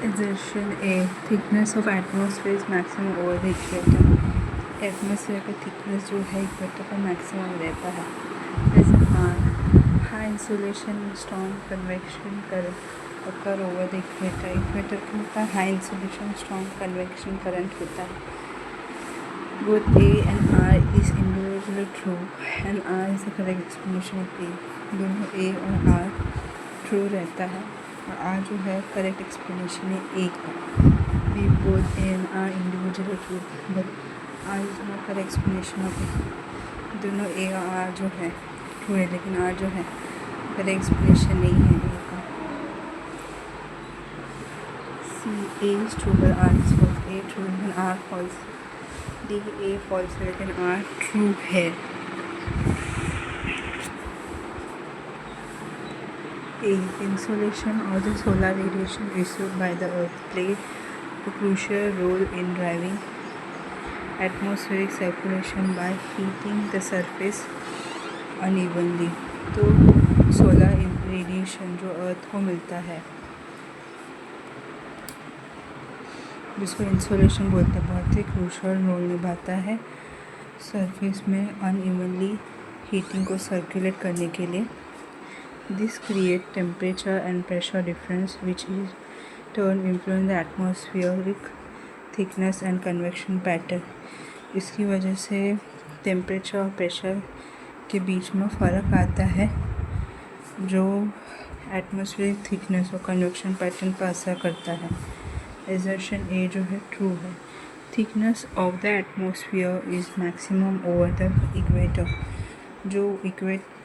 Exertion A. Thickness of atmosphere is maximum over the equator. Atmosphere का thickness जो है equator पर maximum रहता है. जैसे high insulation strong convection occur over the equator. Equator के ऊपर high insulation strong convection current होता है. Both A and R is individually true and R is the correct explanation of A. दोनों A और R true रहता है और R जो है करेक्ट एक्सप्लेनेशन है A का. We both A and R individually true but R is not correct explanation of A. दोनों A और R जो है ट्रू है लेकिन R जो है करेक्ट एक्सप्लेनेशन नहीं है A का. C. A is true but R is false. A true लेकिन R false. D. A false लेकिन R true है. A. Insolation or the solar radiation received by the Earth played a crucial role in driving atmospheric circulation by heating the surface unevenly. तो solar radiation जो अर्थ को मिलता है जिसको insolation बोलते हैं बहुत ही क्रूशल रोल निभाता है सरफेस में अनइवनली हीटिंग को सर्कुलेट करने के लिए. This create temperature and pressure difference which is turn influence the atmospheric thickness and convection pattern. इसकी वजह से टेम्परेचर और प्रेशर के बीच में फ़र्क आता है जो एटमॉस्फेरिक थिकनेस और कन्वेक्शन पैटर्न पर असर करता है. एजर्शन ए जो है ट्रू है. Thickness of the atmosphere is maximum over the equator. जो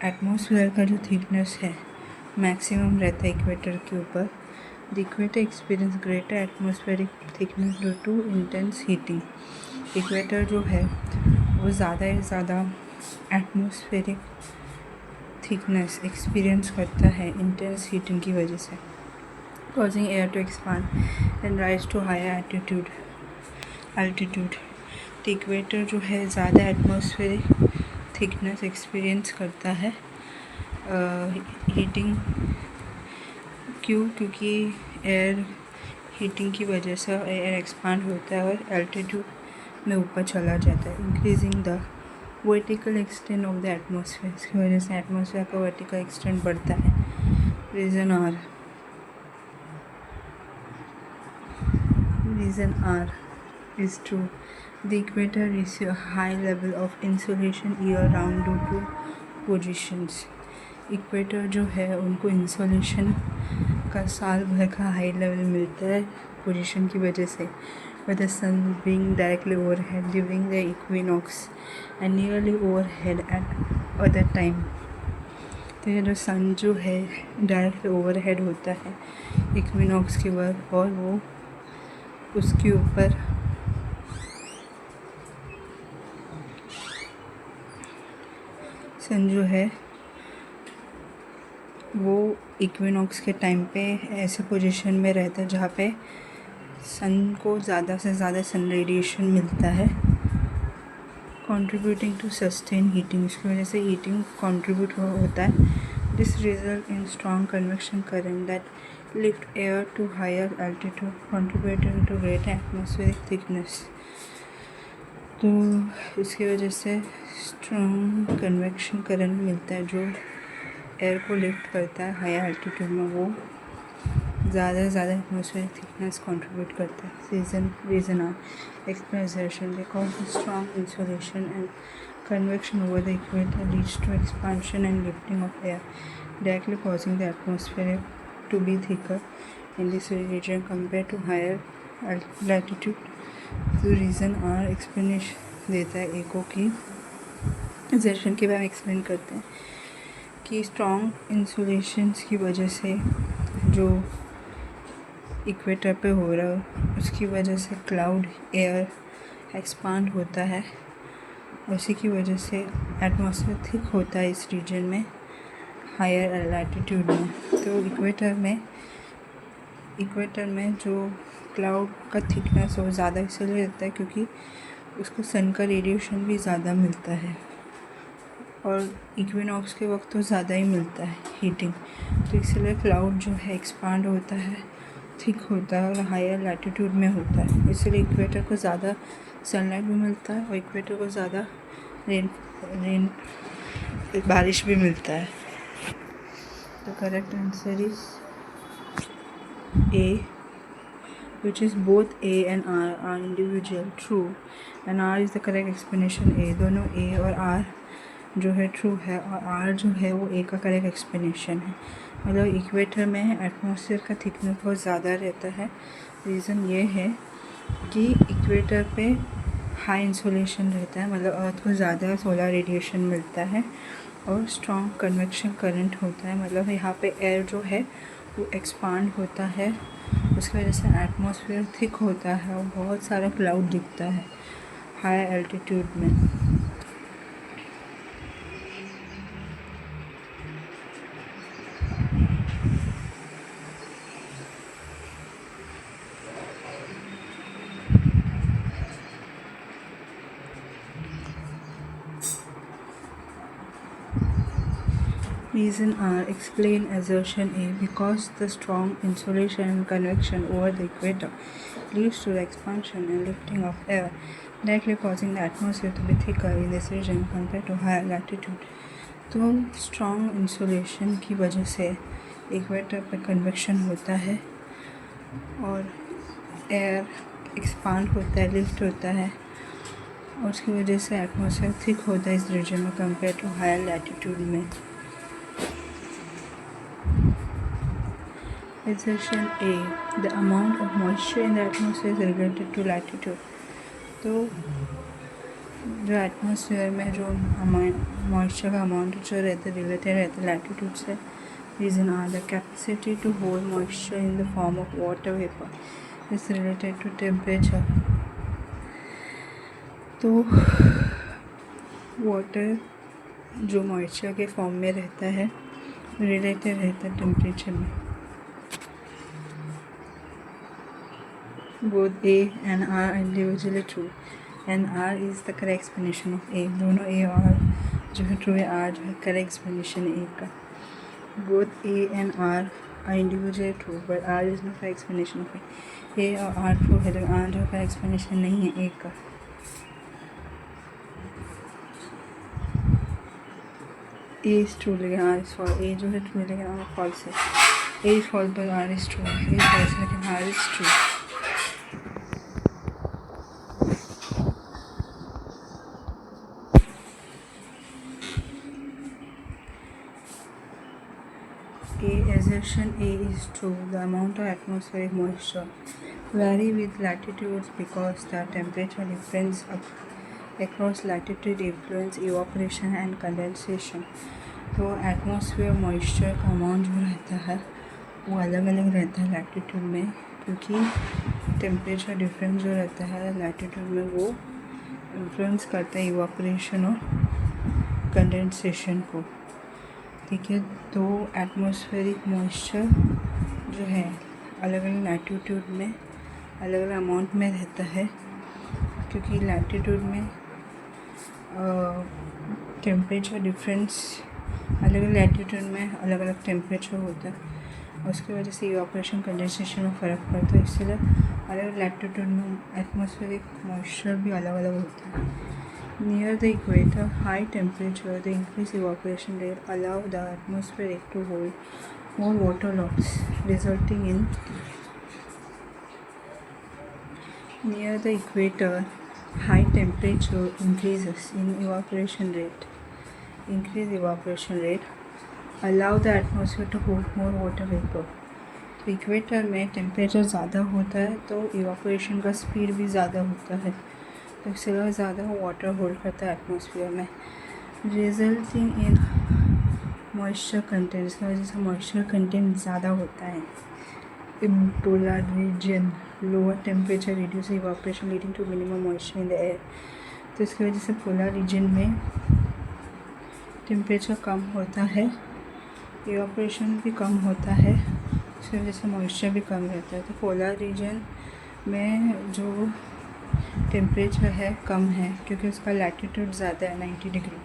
एटमॉस्फेयर का जो थिकनेस है मैक्सिमम रहता है इक्वेटर के ऊपर. The equator experience greater atmospheric thickness due to intense heating. Equator जो है वो ज़्यादा से ज़्यादा एटमॉस्फेरिक थिकनेस एक्सपीरियंस करता है इंटेंस हीटिंग की वजह से, causing air to expand and rise to higher altitude. तो इक्वेटर जो है ज़्यादा एटमॉस्फेरिक थिकनेस एक्सपीरियंस करता है हीटिंग. क्योंकि एयर हीटिंग की वजह से एयर एक्सपांड होता है और एल्टीट्यूड में ऊपर चला जाता है, increasing the vertical extent of the atmosphere. इसकी वजह से एटमॉस्फेयर का वर्टिकल एक्सटेंट बढ़ता है. Reason R is true. The equator receives a high level of insolation year round due to positions. Equator जो है उनको इंसोलेशन का साल भर का हाई लेवल मिलता है पोजीशन की वजह से. With the sun being directly overhead during the equinox and nearly overhead at other time. तो ये जो सन जो है डायरेक्टली ओवरहेड होता है इक्विनॉक्स के वक्त और वो उसके ऊपर सन जो है वो इक्विनॉक्स के टाइम पे ऐसे पोजीशन में रहता है जहाँ पे सन को ज़्यादा से ज़्यादा सन रेडिएशन मिलता है, कंट्रीब्यूटिंग टू सस्टेन हीटिंग. इसकी वजह से हीटिंग कंट्रीब्यूट होता है. This result in strong convection current that lift air to higher altitude contributing to greater atmospheric thickness. तो इसकी वजह से स्ट्रॉन्ग कन्वेक्शन करंट मिलता है जो एयर को लिफ्ट करता है हाई एल्टीट्यूड में. वो ज़्यादा से ज़्यादा एटमॉस्फेरिक थिकनेस कंट्रीब्यूट करता है. Reason are expression because strong insulation and convection over the equator leads to expansion and lifting of air directly causing the atmosphere to be thicker in this region compared to higher latitude. तो reason are explanation देता है एको की assertion के बारे में explain करते हैं कि स्ट्रॉन्ग इंसुलेशंस की वजह से जो इक्वेटर पे हो रहा है उसकी वजह से क्लाउड एयर एक्सपांड होता है. उसी की वजह से एटमॉस्फेयर थिक होता है इस रीजन में हायर लैटिट्यूड में. तो इक्वेटर में जो क्लाउड का थिकनेस वो ज़्यादा इसलिए रहता है क्योंकि उसको सन का रेडिएशन भी ज़्यादा मिलता है और इक्विनॉक्स के वक्त तो ज़्यादा ही मिलता है हीटिंग. तो इसलिए क्लाउड जो है एक्सपांड होता है थिक होता है और हायर लैटिट्यूड में होता है, इसलिए इक्वेटर को ज़्यादा सनलाइट भी मिलता है और इक्वेटर को ज़्यादा रेन बारिश भी मिलता है। The correct answer is A, which is both A and R are individual true and R is the correct explanation A। दोनों A और R जो है ट्रू है और R जो है वो A का करेक्ट एक्सप्लेनेशन है। मतलब इक्वेटर में एटमॉस्फेयर का थिकनेस बहुत ज़्यादा रहता है। रीज़न ये है कि इक्वेटर पे हाई इंसोलेशन रहता है, मतलब अर्थ को ज़्यादा सोलर रेडिएशन मिलता है और स्ट्रॉन्ग कन्वेक्शन करंट होता है। मतलब यहाँ पे एयर जो है वो एक्सपांड होता है, उसकी वजह से एटमॉस्फेयर थिक होता है और बहुत सारा क्लाउड दिखता है हाई एल्टीट्यूड में। Reason R, explain assertion A, because the strong insolation and convection over the equator leads to the expansion and lifting of air, directly causing the atmosphere to be thicker in this region compared to higher latitude। तो strong insolation की वजह से equator पर convection होता है और air expand होता है, लिफ्ट होता है और उसकी वजह से एटमॉस्फेयर थिक होता है इस रीजन में कंपेयर टू हायर लैटिट्यूड में। Assertion A, the amount of moisture in the atmosphere is related to latitude। तो जो एटमॉस्फेयर में जो मॉइस्चर का अमाउंट जो रहता है रिलेटेड रहता है लैटिट्यूड से। Reason are, the capacity to hold moisture in the form of water vapour is related to temperature. तो वाटर जो मॉइस्चर के फॉर्म में रहता है रिलेटेड रहता है टेम्परेचर में। Both A and R are individually true and R is the correct explanation of A। दोनों A और जो है ट्रू है, R जो है करेक्ट एक्सप्लेनेशन है A का। Both A and R are individually true but R is not correct explanation of A। A और R ट्रू है लेकिन R जो है करेक्ट एक्सप्लेनेशन नहीं है A का। A is true लेकिन R is false। A जो है ट्रू है लेकिन R false है। A is false but R is true। A is false लेकिन R is true। A, assertion A is true, the amount of atmospheric moisture vary with latitudes because the temperature difference across latitude influence evaporation and condensation। तो atmosphere moisture का amount जो रहता है वो अलग अलग रहता है लैटिट्यूड में, क्योंकि टेम्परेचर डिफरेंस जो रहता है लैटिट्यूड में वो इन्फ्लुएंस करता है इवापोरेशन और कंडेंसेशन को। ठीक है, तो एटमॉस्फेरिक मॉइस्चर जो है अलग अलग लैटिट्यूड में अलग अलग अमाउंट में रहता है, क्योंकि लैटिट्यूड में टेम्परेचर डिफरेंस अलग अलग लैटिट्यूड में अलग अलग टेम्परेचर होता है, उसकी वजह से इवापोरेशन कंडेंसेशन में फ़र्क पड़ता है। इसलिए अलग अलग लैटिट्यूड में एटमॉस्फेरिक मॉइस्चर भी अलग अलग होता है। Near the equator, high temperature, the increased evaporation rate allow the atmosphere to hold more water loss, resulting in near the equator, high temperature increases in evaporation rate. Increased evaporation rate allow the atmosphere to hold more water vapor। तो equator में temperature ज़्यादा होता है तो evaporation का speed भी ज़्यादा होता है, तो इसलिए ज़्यादा वाटर होल्ड करता है एटमॉस्फेयर में, रिजल्टिंग इन मॉइस्चर कंटेंट। इसकी वजह से मॉइस्चर कंटेंट ज़्यादा होता है। In polar region lower temperature reduce evaporation leading to minimum moisture in the air. तो इसकी वजह से पोलर रीजन में टेम्परेचर कम होता है, इवापोरेशन भी कम होता है, इसकी वजह से मॉइस्चर भी कम रहता है। तो पोलर रीजन में जो टेम्परेचर है कम है क्योंकि उसका लैटिट्यूड ज़्यादा है 90 डिग्री।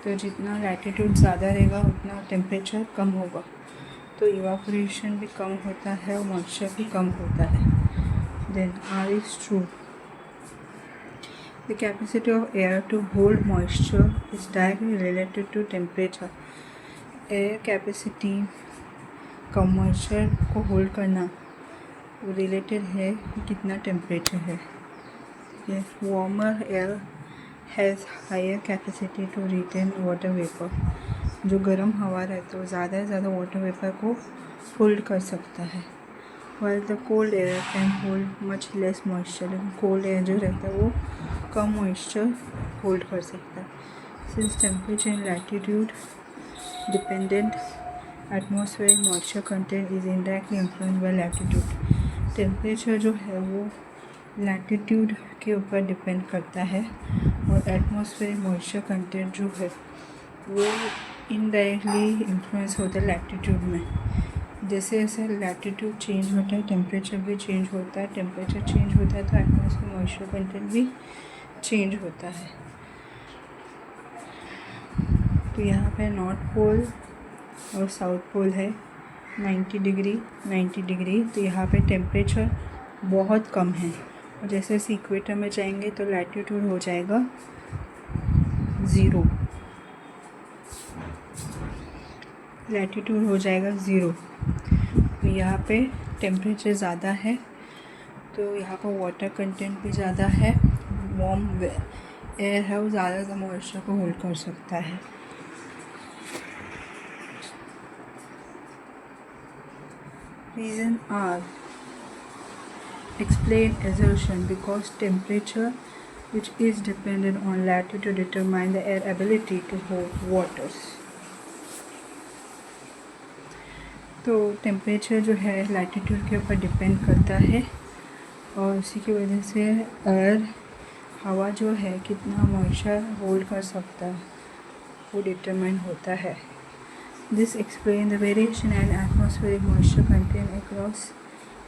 तो जितना लैटिट्यूड ज़्यादा रहेगा उतना टेम्परेचर कम होगा, तो इवापोरेशन भी कम होता है और मॉइस्चर भी कम होता है। Then R is true. The capacity of air to hold moisture is directly related to temperature. Air capacity का मॉइस्चर को होल्ड करना रिलेटेड है कितना टेम्परेचर है। Warmer air has higher capacity to retain water vapour. जो गर्म हवा रहता है वो ज़्यादा से ज़्यादा वाटर वेपर को होल्ड कर सकता है। while the cold air can hold much less moisture. लेकिन कोल्ड एयर जो रहता है वो कम मॉइस्चर होल्ड कर सकता है। Since temperature in latitude dependent atmospheric moisture content is indirectly influenced by latitude. Temperature जो है वो लैटिट्यूड के ऊपर डिपेंड करता है और एटमॉस्फेरिक मॉइस्चर कंटेंट जो है वो इनडायरेक्टली इन्फ्लुएंस होता है लैटिट्यूड में। जैसे जैसे लैटिट्यूड चेंज होता है टेम्परेचर भी चेंज होता है। टेम्परेचर चेंज होता है तो एटमॉस्फेरिक मॉइस्चर कंटेंट भी चेंज होता है। तो यहाँ पे नॉर्थ पोल और साउथ पोल है 90 डिग्री। तो यहाँ पे टेम्परेचर बहुत कम है और जैसे जैसे इक्वेटर में जाएंगे तो लैटिट्यूड हो जाएगा 0। लैटिट्यूड हो जाएगा 0। तो यहाँ पे टेम्परेचर ज़्यादा है तो यहाँ पर वाटर कंटेंट भी ज़्यादा है। वार्म एयर है वो ज़्यादा मॉइस्चर को होल्ड कर सकता है। Reason R. Explain assertion because temperature, which is dependent on latitude, determine the air ability to hold waters. तो टेम्परेचर जो है लैटिट्यूड के ऊपर डिपेंड करता है और उसी की वजह से एयर हवा जो है कितना मॉइस्चर होल्ड कर सकता है वो डिटरमाइन होता है। This explains the variation in atmospheric moisture content across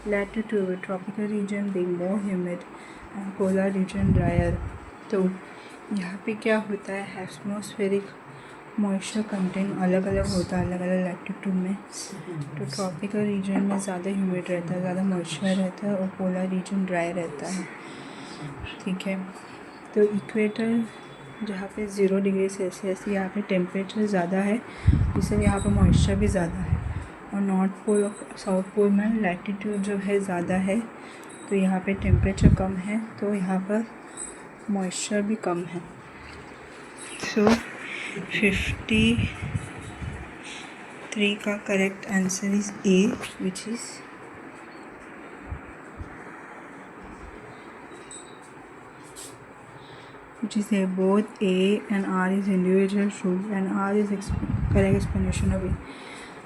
latitude, with tropical region being more humid and polar region drier. तो यहाँ पे क्या होता है एटमॉस्फेरिक मॉइस्चर कंटेंट अलग अलग होता है अलग अलग लैटिट्यूड में। तो ट्रॉपिकल रीजन में ज़्यादा ह्यूमिड रहता है, ज़्यादा मॉइस्चर रहता है और पोलर रीजन ड्राई रहता है। ठीक है, तो इक्वेटर जहाँ पे 0 डिग्री सेल्सियस यहाँ पे टेम्परेचर ज़्यादा है इसलिए यहाँ पे मॉइस्चर भी ज़्यादा है। और नॉर्थ पोल और साउथ पोल में लैटिट्यूड जो है ज़्यादा है तो यहाँ पे टेम्परेचर कम है तो यहाँ पर मॉइस्चर भी कम है। सो 53 का correct answer is a, which is A. Both A and R is individual true and R is correct explanation of A.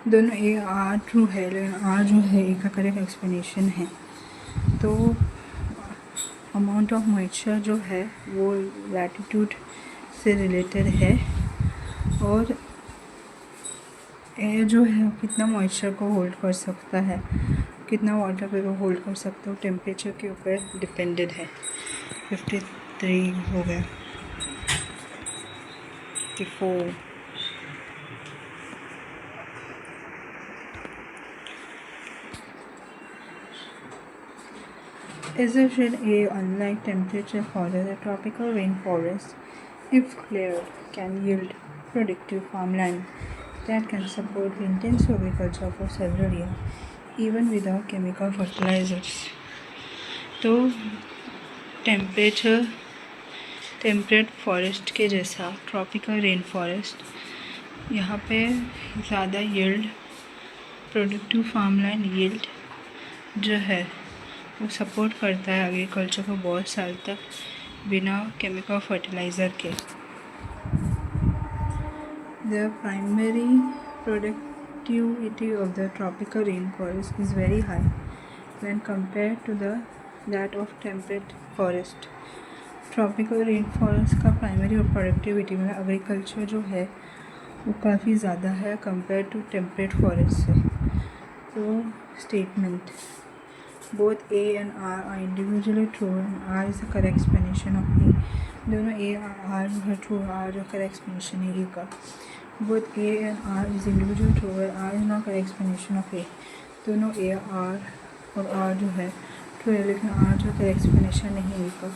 दोनों A R ट्रू है लेकिन R जो है A का करेक्ट एक्सप्लेनेशन है। तो अमाउंट ऑफ मॉइस्चर जो है वो लैटिट्यूड से रिलेटेड है और एयर जो है कितना मॉइस्चर को होल्ड कर सकता है, कितना वाटर वेपर होल्ड कर सकता है, टेम्परेचर के ऊपर डिपेंडेड है। 53 हो गया। 54 Assertion A. Unlike temperature forest, the tropical rainforest, if cleared, can yield productive farmland that can support intensive agriculture for several years, even without chemical fertilizers. तो temperate forest के जैसा ट्रॉपिकल रेन फॉरेस्ट यहाँ पे ज़्यादा yield productive farmland yield जो है वो support करता है एग्रीकल्चर को बहुत साल तक बिना केमिकल फर्टिलाइज़र के। The primary productivity of the tropical rainforest is very high when compared to that of temperate forest. Tropical rain forest का प्राइमरी और प्रोडक्टिविटी में एग्रीकल्चर जो है वो काफ़ी ज़्यादा है कंपेयर टू टेम्परेट फॉरेस्ट से। तो statement both A and R R individually true and R is the correct explanation of A. दोनों ए और आर जो है ट्रू, आर जो करेक्ट एक्सप्लेनेशन है ए का। Both A and R is individual true और R is not correct explanation of A. दोनों A are और आर जो है ट्रू है, लेकिन आर जो करेक्ट एक्सप्लेनेशन नहीं है इनका।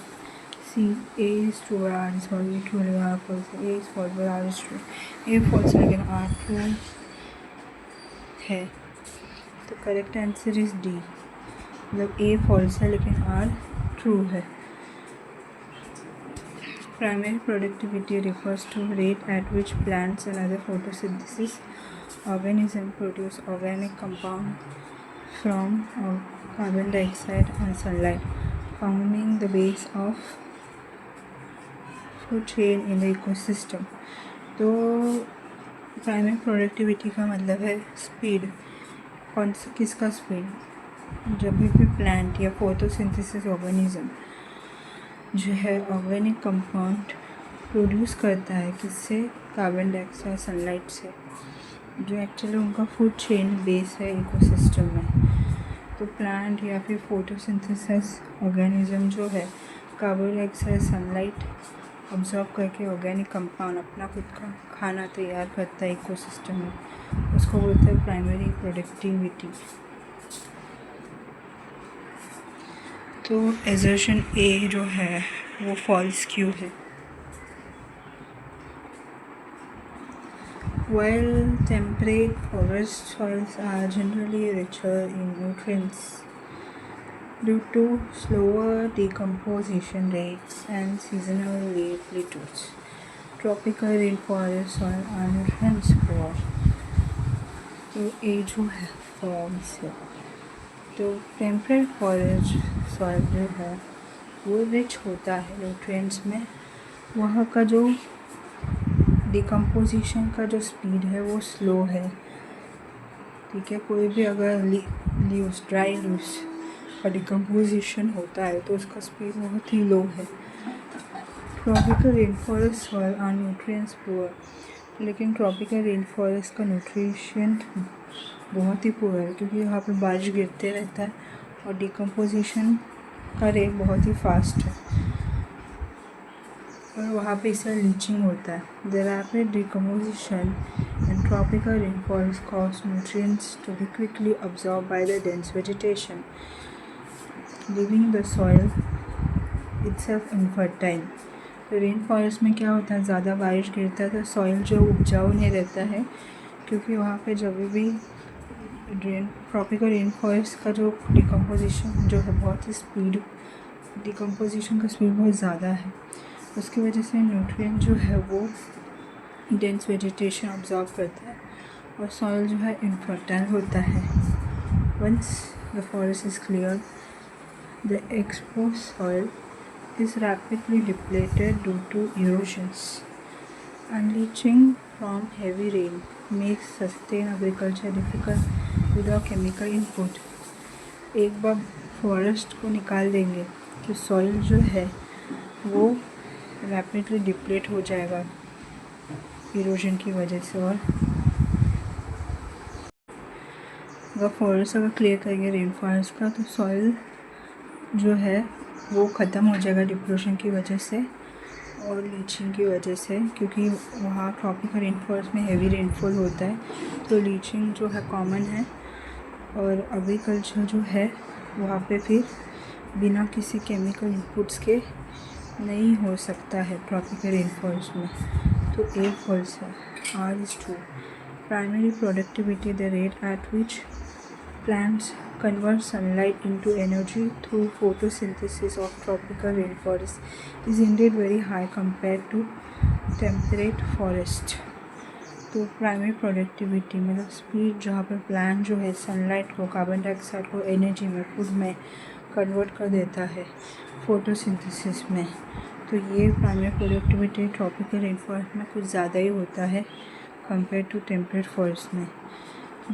सी ए इज़ ट्रू और R is false, A true लेकिन R false, A is false और R is true, A false लेकिन आर ट्रू है। तो करेक्ट आंसर इज़ डी, मतलब ए फॉल्स है लेकिन आर ट्रू है। Primary productivity refers to rate at which plants and other photosynthesis organisms produce organic compound from carbon dioxide and sunlight, forming the base of food chain in the ecosystem. तो primary productivity का मतलब है speed. कौन सा किसका speed? जब भी plant या फोटोसिंथेसिस ऑर्गेनिज्म जो है ऑर्गेनिक कंपाउंड प्रोड्यूस करता है, किससे? कार्बन डाइऑक्साइड सनलाइट से, जो एक्चुअली उनका फूड चेन बेस है इकोसिस्टम में। तो प्लांट या फिर फोटोसिंथेसिस ऑर्गेनिज्म जो है कार्बन डाइऑक्साइड सनलाइट ऑब्जॉर्व करके ऑर्गेनिक कंपाउंड अपना खुद का खाना तैयार करता है इकोसिस्टम में, उसको बोलते हैं प्राइमरी प्रोडक्टिविटी। तो एजर्शन ए जो है वो फॉल्स क्यों है? While temperate forest soils are generally richer in nutrients due to slower decomposition rates and seasonal leaf litters, tropical rainforest soil are nutrients poor। तो ए जो है फॉल्स है। तो टेम्परेट फॉरेस्ट सॉइल जो है वो रिच होता है न्यूट्रिएंट्स में, वहाँ का जो डिकम्पोजिशन का जो स्पीड है वो स्लो है। ठीक है, कोई भी अगर लीव्स ड्राई लीव्स का डिकम्पोजिशन होता है तो उसका स्पीड बहुत ही लो है। Tropical rain forest soil are nutrients poor, लेकिन ट्रॉपिकल रेन फॉरेस्ट का न्यूट्रिशन बहुत ही पुअर है, क्योंकि यहाँ पर बारिश गिरते रहता है और डिकम्पोजिशन का रेट बहुत ही फास्ट है और वहाँ पे इससे लीचिंग होता है। The rapid decomposition in tropical rain forest cause nutrients to be quickly absorb by the dense vegetation, leaving the soil itself infertile. तो रेन फॉरेस्ट में क्या होता है, ज़्यादा बारिश गिरता है तो सॉइल जो उपजाऊ नहीं रहता है, क्योंकि वहाँ पे जब भी ट्रॉपिकल रेन फॉरेस्ट का जो डिकम्पोजिशन जो है बहुत ही स्पीड, डिकम्पोजिशन का स्पीड बहुत ज़्यादा है, उसकी वजह से न्यूट्रिएंट जो है वो डेंस वेजिटेशन ऑब्जॉर्व करता है और सॉइल जो है इनफर्टाइल होता है। Once the forest is clear, the exposed soil is rapidly depleted due to erosions, and leaching from heavy rain makes sustain agriculture difficult without chemical input। एक बार forest को निकाल देंगे तो सॉइल जो है वो रैपिडली डिप्लेट हो जाएगा इरोजन की वजह से। और अगर फॉरेस्ट अगर क्लियर करेंगे रेन फॉरेस्ट का तो सॉइल जो है वो ख़त्म हो जाएगा डिप्रेशन की वजह से और लीचिंग की वजह से, क्योंकि वहाँ ट्रॉपिकल रेन फॉरेस्ट में हेवी रेनफॉल होता है तो लीचिंग जो है कॉमन है और एग्रीकल्चर जो है वहाँ पे फिर बिना किसी केमिकल इनपुट्स के नहीं हो सकता है ट्रॉपिकल रेन फॉरेस्ट में। तो ए फॉल्स है, R is true. Primary productivity the rate at which plants convert sunlight into energy through photosynthesis of tropical rainforest is indeed very high compared to temperate forest। तो primary productivity मतलब speed जहाँ पर plant जो है sunlight को, carbon dioxide को energy में, food में कन्वर्ट कर देता है फोटोसिंथेसिस में, तो ये primary productivity tropical rain forest में कुछ ज़्यादा ही होता है कंपेयर टू टेम्परेट फॉरेस्ट में।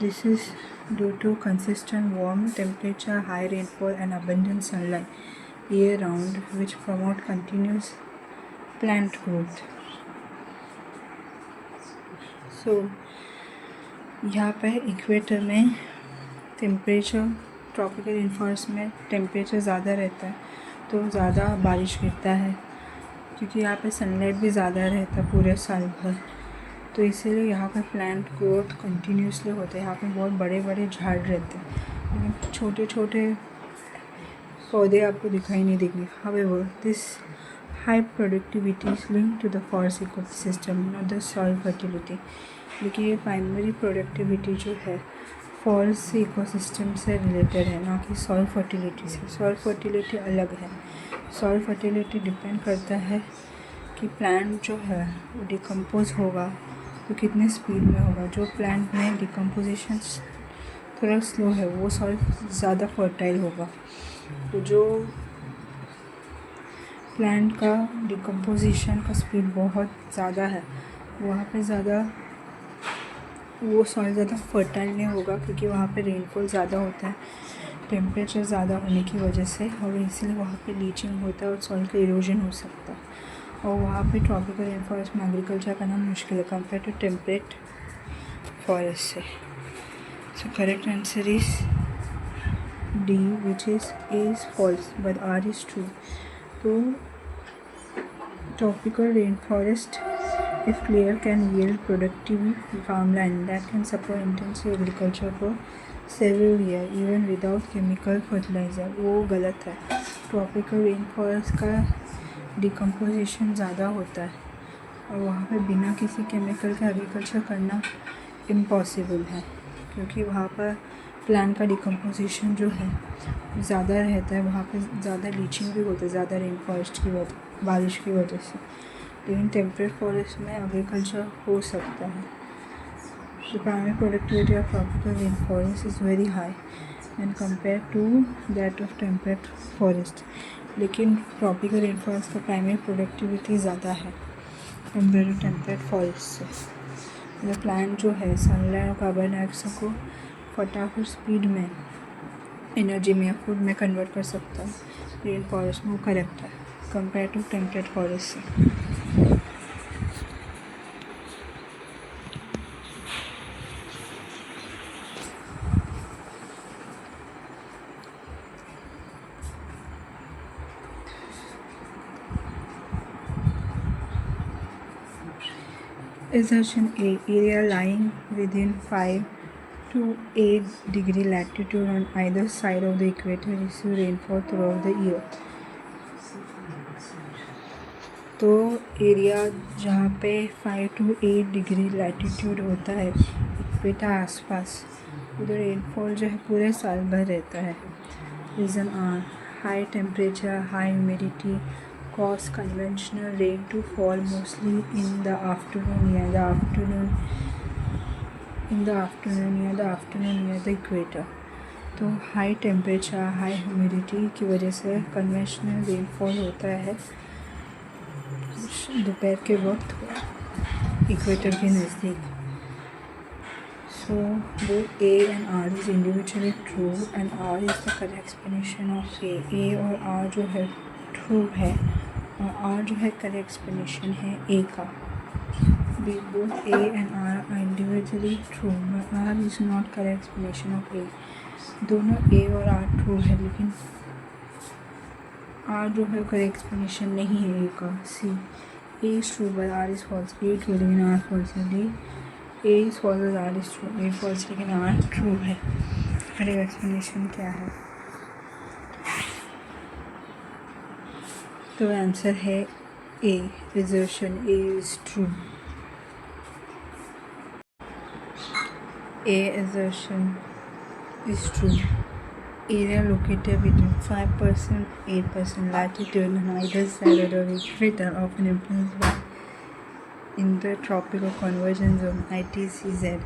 This is due to consistent warm temperature, high rainfall and abundant sunlight year round, which promote continuous plant growth। So यहाँ पे इक्वेटर में टेम्परेचर, ट्रॉपिकल रेन फॉरेस्ट में टेम्परेचर ज़्यादा रहता है तो ज़्यादा बारिश गिरता है, क्योंकि यहाँ पे सनलाइट भी ज़्यादा रहता है पूरे साल भर। तो इसीलिए यहाँ पर प्लांट ग्रोथ कंटिन्यूसली होता है। यहाँ पे बहुत बड़े बड़े झाड़ रहते हैं, लेकिन छोटे छोटे पौधे आपको दिखाई नहीं देंगे। However, this high productivity is linked to the forest ecosystem, not the soil fertility। लेकिन ये प्राइमरी प्रोडक्टिविटी जो है फॉरेस्ट इकोसिस्टम से रिलेटेड है, ना कि सॉइल फर्टिलिटी से। सॉइल फर्टिलिटी अलग है। सॉइल फर्टिलिटी डिपेंड करता है कि प्लांट जो है वो डिकम्पोज होगा तो कितने स्पीड में होगा। जो प्लांट में डिकम्पोजिशन थोड़ा स्लो है वो सॉइल ज़्यादा फर्टाइल होगा। तो जो प्लांट का डिकम्पोजिशन का स्पीड बहुत ज़्यादा है वहाँ पे ज़्यादा वो सॉइल ज़्यादा फर्टाइल नहीं होगा, क्योंकि वहाँ पे रेनफॉल ज़्यादा होता है टेम्परेचर ज़्यादा होने की वजह से, और इसलिए वहाँ पे लीचिंग होता है और सॉइल का इरोजन हो सकता है। और वहाँ पे ट्रॉपिकल रेन फॉरेस्ट में एग्रीकल्चर करना मुश्किल है कंपेयर टू टेम्परेट फॉरेस्ट से। So correct answer is D, which is A is false but R is true. तो tropical rain forest if clear can yield productive farmland that can support intensive agriculture for several years even without chemical fertilizer। वो गलत है। Tropical rain forest का decomposition ज़्यादा होता है और वहाँ पे बिना किसी केमिकल का एग्रीकल्चर करना इम्पॉसिबल है, क्योंकि वहाँ पर प्लांट का डिकम्पोजिशन जो है ज़्यादा रहता है। वहाँ पे ज़्यादा लीचिंग भी होता है ज़्यादा रेन फॉरेस्ट की वजह बारिश की वजह से। लेकिन टेम्परेट फॉरेस्ट में एग्रीकल्चर हो सकता है। The primary productivity of tropical rainforest is very high when compared to that of temperate forest। लेकिन ट्रॉपिकल रेन फॉरेस्ट का प्राइमरी प्रोडक्टिविटी ज़्यादा है कंपेयर टू टेम्परेट फॉरेस्ट से। मतलब प्लांट जो है सनलाइट और कार्बन डाइऑक्साइड को फटाफट स्पीड में एनर्जी में या फूड में कन्वर्ट कर सकता है। रेन फॉरेस्ट में वो करेक्ट है कंपेयर टू टेम्परेट फॉरेस्ट से। Assertion A, area lying within 5 to 8 degree latitude on either side of the equator receive rainfall throughout the year। तो एरिया जहाँ पे 5 to 8 डिग्री लैटिट्यूड होता है इक्वेटर आसपास, उधर रेनफॉल जो है पूरे साल भर रहता है। Reason R high temperature, high humidity cause conventional rain to fall mostly in the afternoon near the equator। तो हाई टेम्परेचर हाई ह्यूमिडिटी की वजह से कन्वेंशनल रेनफॉल होता है दोपहर के वक्त इक्वेटर के नज़दीक। So both A and R is individually true and R is the correct explanation of A। A और R जो है true है और R जो है करेक्ट एक्सप्लेनेशन है A का। both A and R are individually true but R is not correct explanation of A। दोनों A और R ट्रू है, लेकिन R जो है करेक्ट एक्सप्लेनेशन नहीं है A का। C, A is true but R is false। A true लेकिन R false है। D, A is false but R is true। A false लेकिन R ट्रू है। करेक्ट एक्सप्लेनेशन क्या है? तो आंसर है A, assertion A is true। A assertion is true। Area located between 5% 8% latitude on either side of the equator often influenced by intertropical convergence zone ITCZ।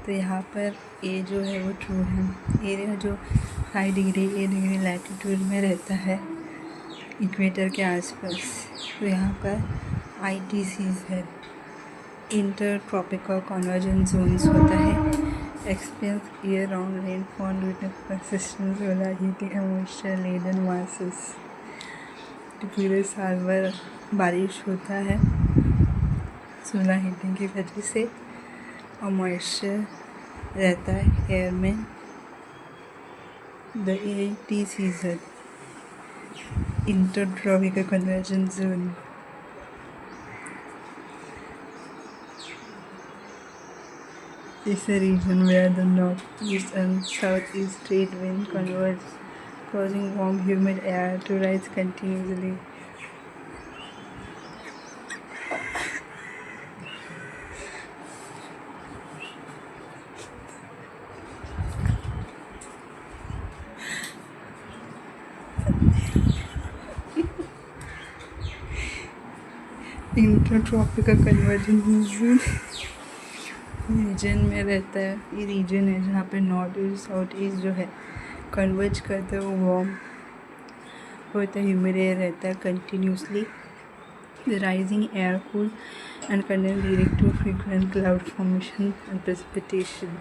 तो यहाँ पर A जो है वो ट्रू है। एरिया जो 5 डिग्री 8 डिग्री लैटिट्यूड में रहता है इक्वेटर के आसपास, तो यहाँ पर ITCZ inter tropical convergence zones होता है। Experience year round rainfall due to persistent solar heating and moisture laden masses. पूरे साल भर बारिश होता है सोलर हीटिंग की वजह से और मॉइस्चर रहता है एयर में। The ITCZ intertropical convergence zone. is a region where the northeast and southeast trade wind converge, causing warm, humid air to rise continuously. Intertropical convergence region में रहता है। ये रीजन है जहाँ पे नॉर्थ ईस्ट साउथ ईस्ट जो है converge करता है, वो वार्म होता है, ह्यूमिड एयर रहता है continuously. The rising air cool and condense leading to frequent cloud formation and precipitation.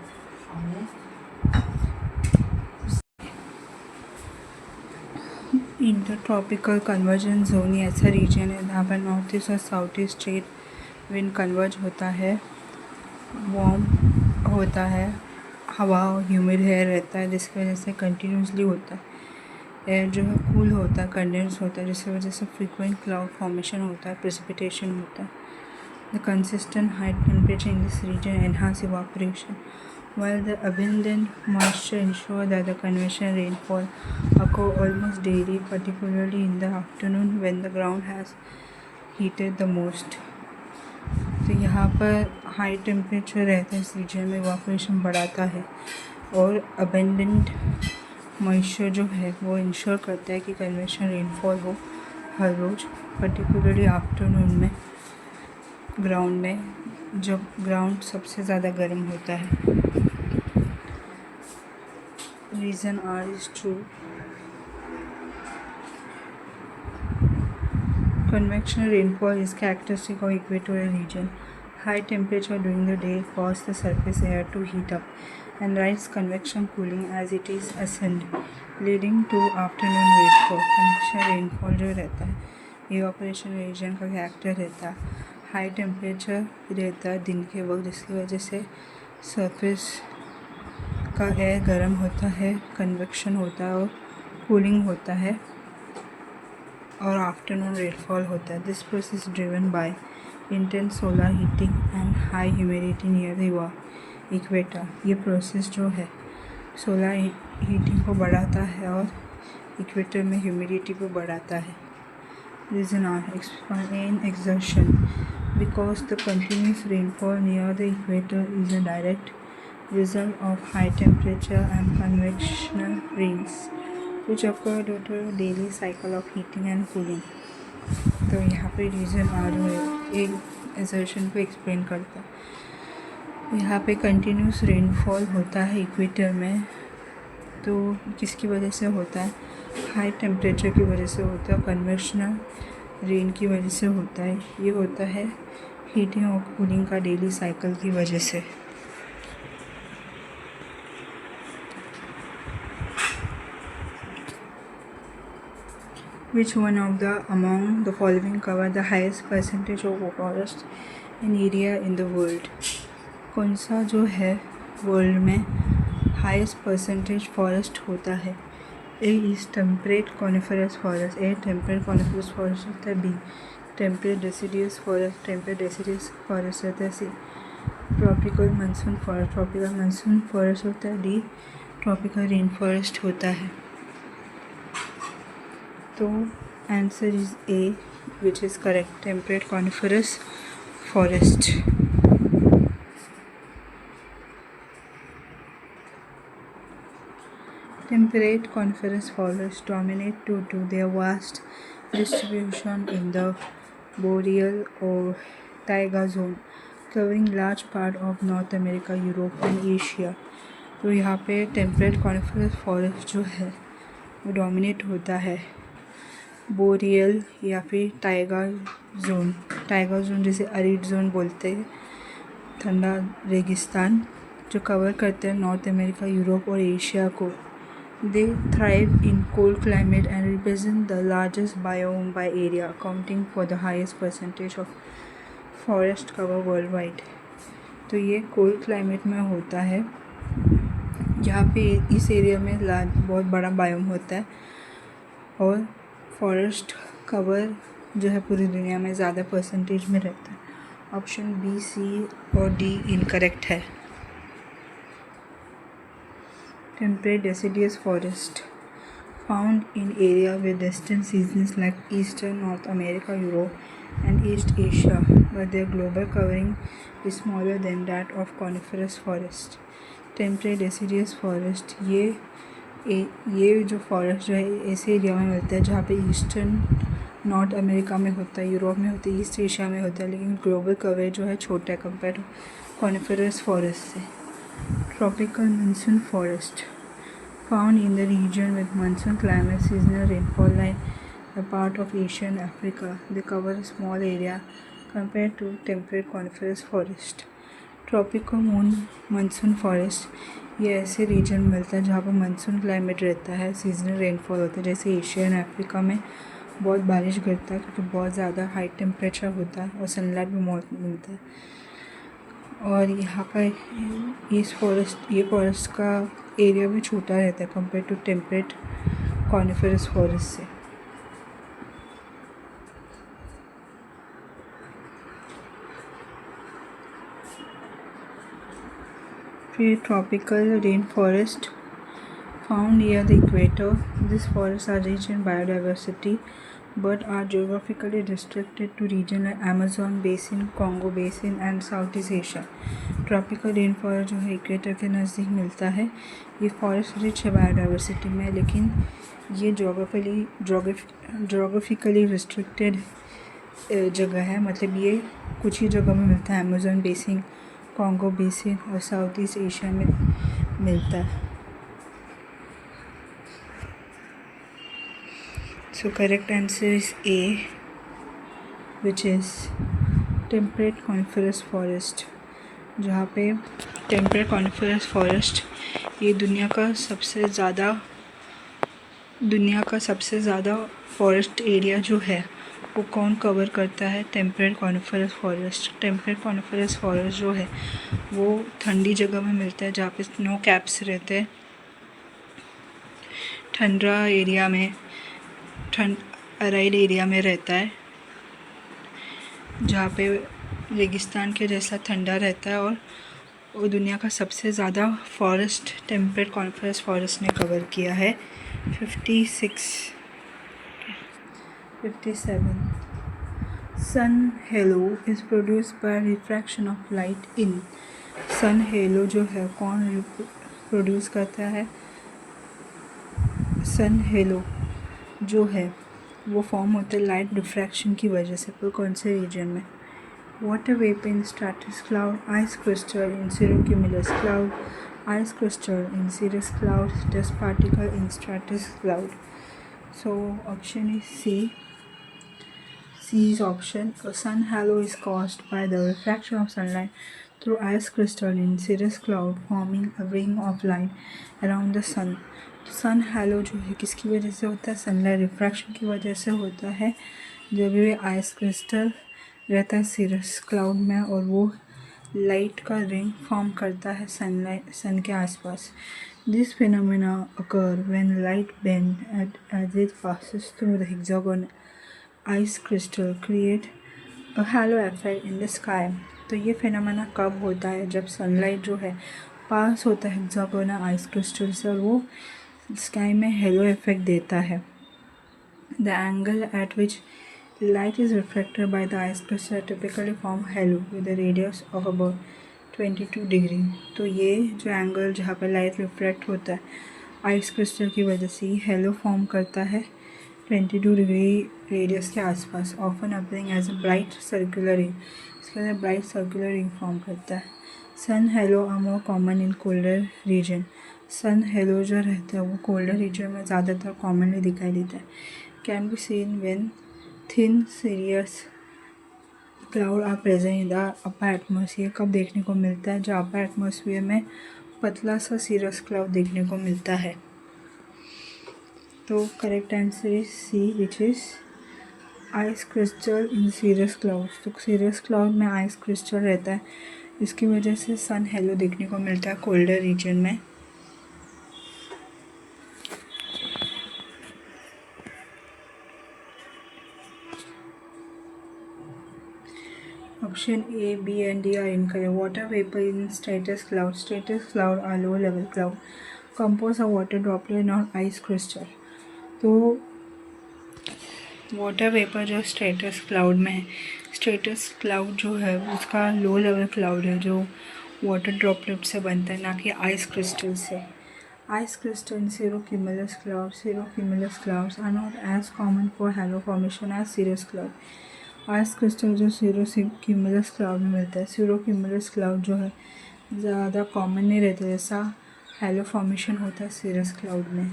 Intertropical convergence zone ये ऐसा रीजन है जहाँ पर नॉर्थ ईस्ट और south east trade wind converge होता है, वार्म होता है, हवा और ह्यूमिड एयर रहता है, जिसकी वजह से कंटिन्यूसली होता है। एयर जो है कूल होता है, कंडेंस होता है, जिसकी वजह से फ्रीक्वेंट क्लाउड फॉर्मेशन होता है, प्रेसिपिटेशन होता है। The consistent high temperature in this region enhance evaporation while the abundant moisture ensure that the convection rainfall occur almost daily, particularly in the afternoon when the ground has heated the most. तो यहाँ पर high temperature रहता है, इस reason में evaporation बढ़ाता है और अबेंडेंट मॉइस्चर जो है वो इंश्योर करता है कि कन्वेक्शन रेनफॉल हो हर रोज़, पर्टिकुलरली आफ्टरनून में ग्राउंड में, जब ग्राउंड सबसे ज़्यादा गर्म होता है। Reason R is true. Convection rainfall is characteristic of equatorial region. High temperature during the day cause the surface air to heat up and rise convection cooling as it is ascend, leading to afternoon rainfall. Convection rainfall जो रहता है evaporation region का character रहता है, high temperature रहता है दिन के वक्त, जिसकी वजह से सरफेस का एयर गर्म होता है, कन्वेक्शन होता है और कूलिंग होता है और आफ्टरनून रेनफॉल होता है। This process driven by intense solar heating and high humidity near the equator. ये प्रोसेस जो है सोलर हीटिंग को बढ़ाता है और इक्वेटर में ह्यूमिडिटी को बढ़ाता है। Reason R explain assertion because the continuous rainfall near the equator is a direct result of high temperature and convectional rains which occur due to daily cycle of heating and cooling। तो यहाँ पे reason आ जो है एक assertion को explain करता है। यहाँ पे कंटिन्यूस रेनफॉल होता है इक्वेटर में, तो किसकी वजह से होता है? हाई टेम्परेचर की वजह से होता है, कन्वेक्शनल रेन की वजह से होता है। ये होता है हीटिंग और कूलिंग का डेली साइकिल की वजह से। Which one of the among the following cover the highest percentage of forest in area in the world? कौन सा जो है वर्ल्ड में हाईएस्ट परसेंटेज फॉरेस्ट होता है? A is temperate coniferous forest, A temperate coniferous forest होता है, B temperate deciduous forest, temperate deciduous forest होता है, C tropical monsoon forest, tropical monsoon forest होता है, डी ट्रॉपिकल रेन फॉरेस्ट होता है। तो answer is A which is correct, temperate coniferous forest. Temperate coniferous forests dominate due to their vast distribution in the boreal or taiga zone, covering large part of North America, Europe and Asia। तो यहाँ पे temperate coniferous forest जो है वो dominate होता है boreal या फिर टाइगा जोन जिसे अरिड जोन बोलते हैं, ठंडा रेगिस्तान जो कवर करते हैं नॉर्थ अमेरिका, यूरोप और एशिया को। They thrive in cold climate and represent the largest biome by area, accounting for the highest percentage of forest cover worldwide। तो ये कोल्ड क्लाइमेट में होता है, जहाँ पे इस एरिया में बहुत बड़ा बायोम होता है और फॉरेस्ट कवर जो है पूरी दुनिया में ज़्यादा परसेंटेज में रहता है। ऑप्शन बी, सी और डी इनकरेक्ट है। Temperate deciduous forest found in area with distant seasons like Eastern North America, Europe, and East Asia, but their global covering is smaller than that of coniferous forest. Temperate deciduous forest ये जो forest जो है ऐसे area में मिलता है जहाँ पे ईस्टर्न नॉर्थ अमेरिका में होता है, यूरोप में होता है, ईस्ट एशिया में होता है, लेकिन ग्लोबल कवरेज जो है छोटा है कंपेयर टू कॉनिफरस फॉरेस्ट से. Tropical monsoon forest found in the region with monsoon climate, seasonal rainfall like a part of Asia and Africa. They cover a small area compared to temperate coniferous forest. Tropical monsoon forest ये ऐसे reason मिलता है जहाँ पर monsoon climate रहता है, seasonal rainfall होता है. जैसे एशिया एंड अफ्रीका में बहुत बारिश गिरता है क्योंकि बहुत ज़्यादा हाई टेम्परेचर होता है और सनलाइट भी बहुत मिलता है. और यहाँ का ये फॉरेस्ट का एरिया भी छोटा रहता है compare to temperate coniferous forest से. फिर tropical rain forest found near the equator. These forests are rich in biodiversity but are geographically restricted to regions like Amazon basin, Congo basin and Southeast Asia. Tropical rain forest जो है equator के नज़दीक मिलता है. ये forest rich है biodiversity में, लेकिन ये जोग्राफिकली रिस्ट्रिक्टेड जगह है. मतलब ये कुछ ही जगह में मिलता है, अमेज़न बेसिन, कॉन्गो बेसिन और साउथ ईस्ट एशिया में मिलता है. So correct answer is A, which is temperate coniferous forest. जहाँ पे temperate coniferous forest ये दुनिया का सबसे ज़्यादा फॉरेस्ट एरिया जो है वो कौन कवर करता है? Temperate coniferous forest. Temperate coniferous forest जो है वो ठंडी जगह में मिलता है जहाँ पे स्नो कैप्स रहते हैं. ठंडा एरिया में अराइड एरिया में रहता है जहाँ पे रेगिस्तान के जैसा ठंडा रहता है. और वो दुनिया का सबसे ज़्यादा फॉरेस्ट टेम्परेट कॉनिफरस फॉरेस्ट ने कवर किया है. 57. Sun halo is produce by refraction of light in. Sun halo जो है कौन प्रोड्यूस करता है? सन हेलो जो है वो फॉर्म होता है लाइट डिफ्रैक्शन की वजह से. पर कौन से रीजन में? Water vapour in stratus cloud, ice crystal in cirrocumulus cloud, ice crystal in cirrus cloud, dust particle in stratus cloud. So option is C. C is option. A sun halo is caused by the refraction of sunlight through ice crystal in cirrus cloud, forming a ring of light around the sun. Sun halo जो है किसकी वजह से होता है? Sunlight refraction की वजह से होता है. जब भी आइस क्रिस्टल रहता है सिरस क्लाउड में और वो लाइट का रिंग फॉर्म करता है सन के आसपास. This phenomena occur when light bend as it passes through the hexagonal ice crystal create a halo effect in the sky. तो ये फिनोमेना कब होता है? जब सनलाइट जो है पास होता है हेक्सागोनल आइस क्रिस्टल से और वो स्काई में हेलो इफेक्ट देता है. The angle eight which light is reflected by the ice crystal typically form halo with a radius of about 22 degree. तो ये जो एंगल जहाँ पर लाइट रिफ्लेक्ट होता है आइस क्रिस्टल की वजह से हेलो फॉर्म करता है 22 डिग्री रेडियस के आसपास. Often appearing as a bright circular ring. इसके अंदर ब्राइट सर्कुलर रिंग फॉर्म करता है. Sun halo are more common in colder region. Sun halo जो रहता है वो कोल्डर रीजन में ज़्यादातर कॉमनली दिखाई देता है. Can be seen when thin cirrus cloud are present in the upper atmosphere. कब देखने को मिलता है? जब अपर एटमॉस्फेयर में पतला सा सीरियस क्लाउड देखने को मिलता है. तो correct answer is C, which is ice crystal in cirrus cloud. तो सीरियस क्लाउड में आइस क्रिस्टल रहता है, इसकी वजह से सन हेलो देखने को मिलता है कोल्डर रीजन में. Option A, B and D are incorrect. Water vapor in stratus cloud. Stratus cloud are low level cloud. Compose of water droplet और आइस क्रिस्टल। तो वाटर वेपर जो स्ट्रेटस क्लाउड में है, स्ट्रेटस क्लाउड जो है उसका low level cloud है जो वाटर ड्रॉपलेट से बनता है, ना कि आइस क्रिस्टल से। Ice crystal in cirrocumulus clouds. Cirrocumulus clouds are not as common for halo formation as cirrus cloud. Ice crystal जो सीरोक्यूमुलस क्लाउड में मिलता है, सीरोक्यूमुलस क्लाउड जो है ज़्यादा कॉमन नहीं रहता जैसा हैलो फॉर्मेशन होता है सीरस क्लाउड में।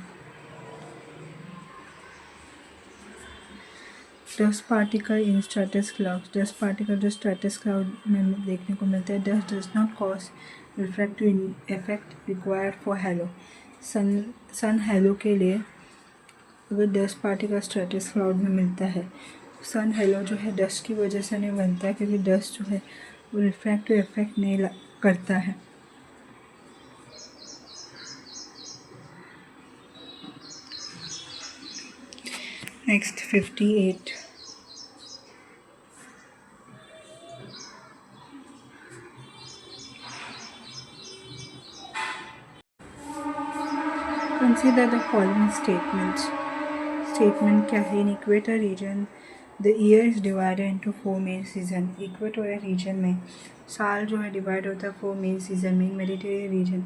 Dust particle in stratus cloud. Dust particle जो स्ट्रेटस क्लाउड में देखने को मिलता है, dust does not cause refractive effect required for halo. Sun halo के लिए अगर डस्ट पार्टिकल स्ट्रेटस क्लाउड में मिलता है, सन हेलो जो है डस्ट की वजह से नहीं बनता है, क्योंकि डस्ट जो है वो रिफ्रैक्टिव इफेक्ट नहीं करता है। Next 58। Consider the following statements. Statement क्या है? In equator region the year is divided into 4 main season. Equatorial region में साल जो है डिवाइड होता है 4 मेन सीजन में। Mediterranean region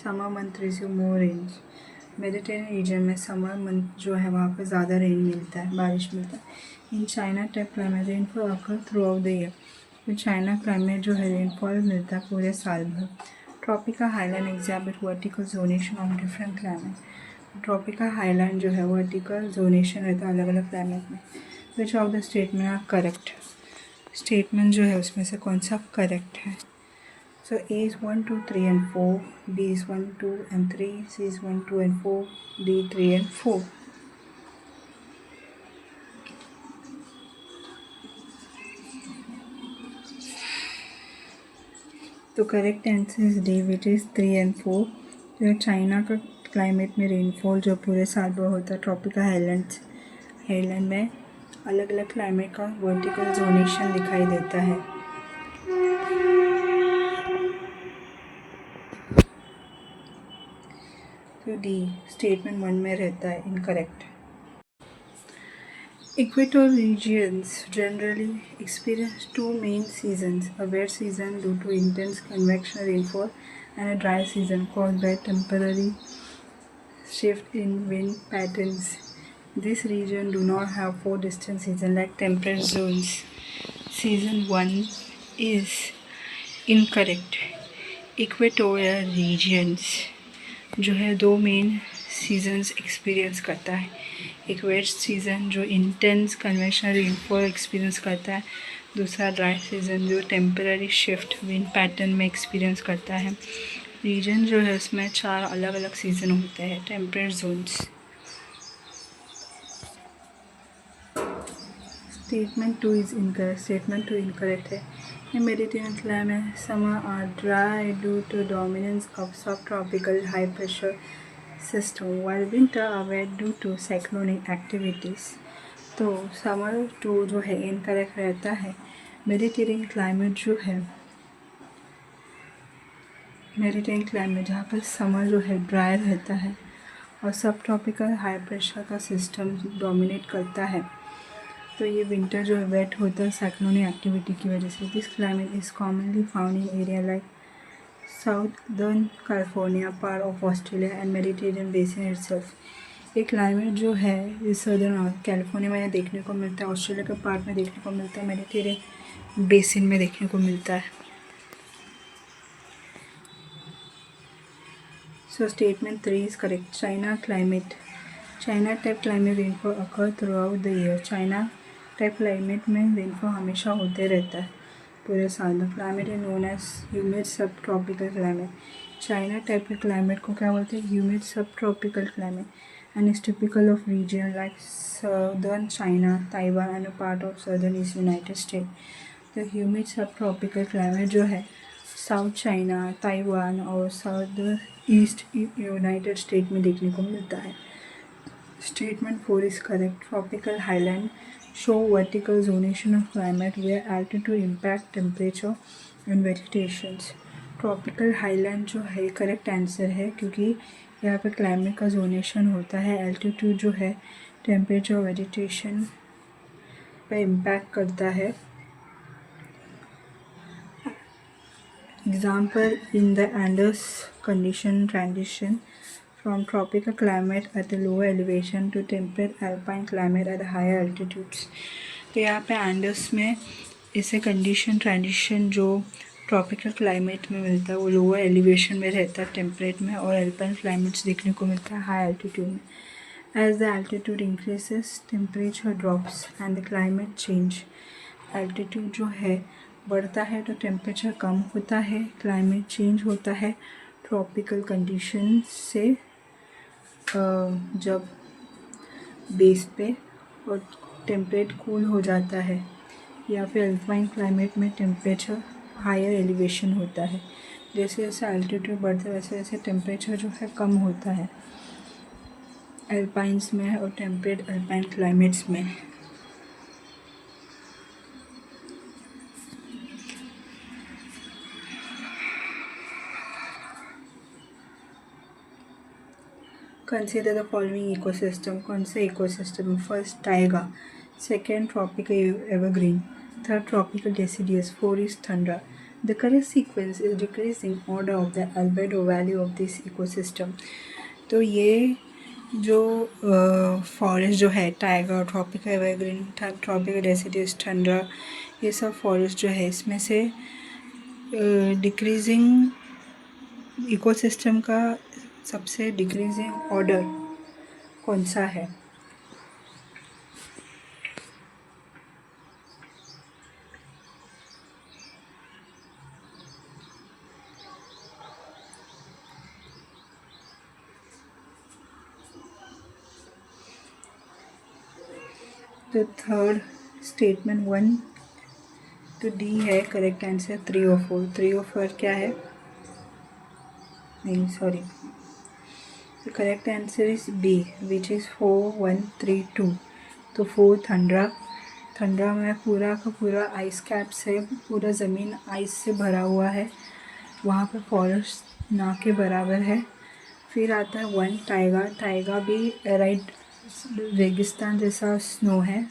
summer month receive more rains. Mediterranean region में समर मंथ जो है वहाँ पर ज़्यादा रेन मिलता है, बारिश मिलता है। In China type climate rainfall occur throughout the year. तो चाइना क्लाइमेट जो है रेनफॉल मिलता है पूरे साल भर। Tropical highland exhibit vertical zonation of different climate. Tropical highland जो है वर्टिकल जोनेशन रहता है अलग अलग क्लाइमेट में। Which of the statement are correct? Statement जो है उसमें से कौन सा करेक्ट है? So A is 1, 2, 3 and 4, B is 1, 2 and 3, C is 1, 2 and 4, D 3 and 4. तो correct answer is D which is 3 and 4। जो चाइना का क्लाइमेट में रेनफॉल जो पूरे साल भर होता है, ट्रॉपिकल हाईलैंड में अलग अलग क्लाइमेट का वर्टिकल जोनेशन दिखाई देता है। तो डी स्टेटमेंट 1 में रहता है incorrect. Equatorial regions generally experience 2 main seasons, a wet season due to intense convection rainfall and a dry season caused by temporary shift in wind patterns. This region do not have 4 distinct seasons like temperate zones. Season 1 is incorrect. Equatorial regions जो है 2 main seasons experience करता है। एक wait season जो intense convection rainfall experience करता है, दूसरा dry season जो टेम्पररी शिफ्ट विंड पैटर्न में एक्सपीरियंस करता है। रीजन जो है उसमें 4 अलग अलग सीज़न होते हैं, temperate zones. Statement 2 is incorrect. Statement 2 incorrect है। In Mediterranean climate, summer are dry due to dominance of subtropical high pressure system, while winter are wet due to cyclonic activities. तो summer 2 जो है incorrect रहता है। Mediterranean climate जो है, Mediterranean climate जहाँ पर समर जो है ड्राई रहता है और सब ट्रॉपिकल हाई प्रेशर का सिस्टम डोमिनेट करता है, तो ये विंटर जो है वेट होता है साइक्लोनिक एक्टिविटी की वजह से। This climate is commonly found in area like southern California, part of Australia and Mediterranean basin itself. ये क्लाइमेट जो है इस सदर्न कैलिफोर्निया में देखने को मिलता है, ऑस्ट्रेलिया के पार्ट में देखने को मिलता है, मेडिटेरियन बेसिन में देखने को मिलता है। So statement 3 is correct. China climate, China type climate rainfall occur throughout the year. China type climate में रेनफॉल हमेशा होते रहता है पूरे साल में। Climate is known as humid sub tropical climate. China type के क्लाइमेट को क्या बोलते हैं? Humid sub tropical climate and is typical of region like southern China, Taiwan and a part of southern east United State. तो humid sub tropical climate जो है south China, Taiwan और southern east United state में देखने को मिलता है। Statement 4 is correct. Tropical highland show vertical zonation of climate where altitude impact temperature and vegetations. Tropical highland जो है करेक्ट आंसर है, क्योंकि यहाँ पे क्लाइमेट का जोनेशन होता है। एल्टीट्यूड जो है टेम्परेचर वेजिटेशन पे इम्पैक्ट करता है। Example in the Andes condition transition from tropical climate at the lower elevation to temperate alpine climate at higher altitudes. तो यहाँ पे एंडर्स में इसे कंडीशन ट्रांजिशन जो ट्रॉपिकल क्लाइमेट में मिलता है वो लोअर एलिवेशन में रहता है टेम्परेट में, और अल्पाइन क्लाइमेट्स देखने को मिलता है हाई एल्टीट्यूड में। As the altitude increases temperature drops and the climate change. Altitude जो है बढ़ता है तो टेम्परेचर कम होता है, क्लाइमेट चेंज होता है ट्रॉपिकल कंडीशन से जब बेस पे, और टेम्परेट कूल हो जाता है। या फिर अल्पाइन क्लाइमेट में टेम्परेचर हायर एलिवेशन होता है। जैसे जैसे एल्टीट्यूड बढ़ता है वैसे वैसे टेम्परेचर जो है कम होता है अल्पाइंस में और टेम्परेट अल्पाइन क्लाइमेट्स में। Consider the following ecosystem. कौन से ecosystem? First taiga, second tropical evergreen, third tropical deciduous, fourth is tundra. The correct sequence is decreasing order of the albedo value of this ecosystem. तो ये जो forest जो है taiga, tropical evergreen, tropical deciduous, tundra, ये सब forest जो है इसमें से डिक्रीजिंग इकोसिस्टम का सबसे डिक्रीजिंग ऑर्डर कौन सा है? तो थर्ड स्टेटमेंट 1 तो डी है करेक्ट आंसर। 3 और 4, 3 और 4 क्या है? नहीं sorry, the correct answer is B which is 4, 1, 3, 2। तो 4 थंड्रा, थंड्रा में पूरा का पूरा आइस कैप से पूरा ज़मीन आइस से भरा हुआ है, वहाँ पर फॉरेस्ट ना के बराबर है। फिर आता है 1 टाइगा, टाइगा भी राइट रेगिस्तान जैसा स्नो है,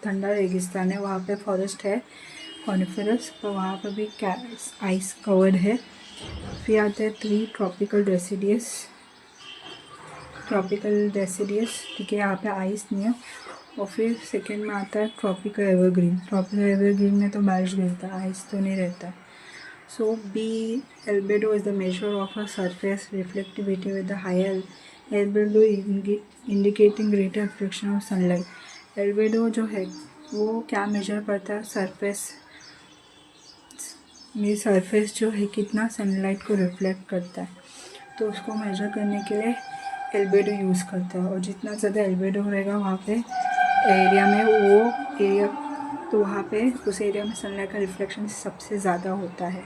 ठंडा रेगिस्तान है, वहाँ पे फॉरेस्ट है कॉनिफरस, पर वहाँ पर भी आइस कवर्ड है। फिर आता है 3 ट्रॉपिकल डेसिडियस, ट्रॉपिकल डेसिडियस ठीक है, यहाँ पे आइस नहीं है। और फिर सेकेंड में आता है ट्रॉपिकल एवरग्रीन, ट्रॉपिकल एवरग्रीन में तो बारिश गिरता है, आइस तो नहीं रहता। So B albedo is the measure of a surface reflectivity with the higher albedo indicating greater reflection of sunlight. Albedo जो है वो क्या मेजर करता है? सरफेस में सरफेस जो है कितना सनलाइट को रिफ्लेक्ट करता है, तो उसको मेजर करने के लिए एल्बेडो यूज़ करता है। और जितना ज़्यादा एल्बेडो रहेगा वहाँ पे एरिया में वो एरिया, तो वहाँ पे उस एरिया में सनलाइट का रिफ्लेक्शन सबसे ज़्यादा होता है।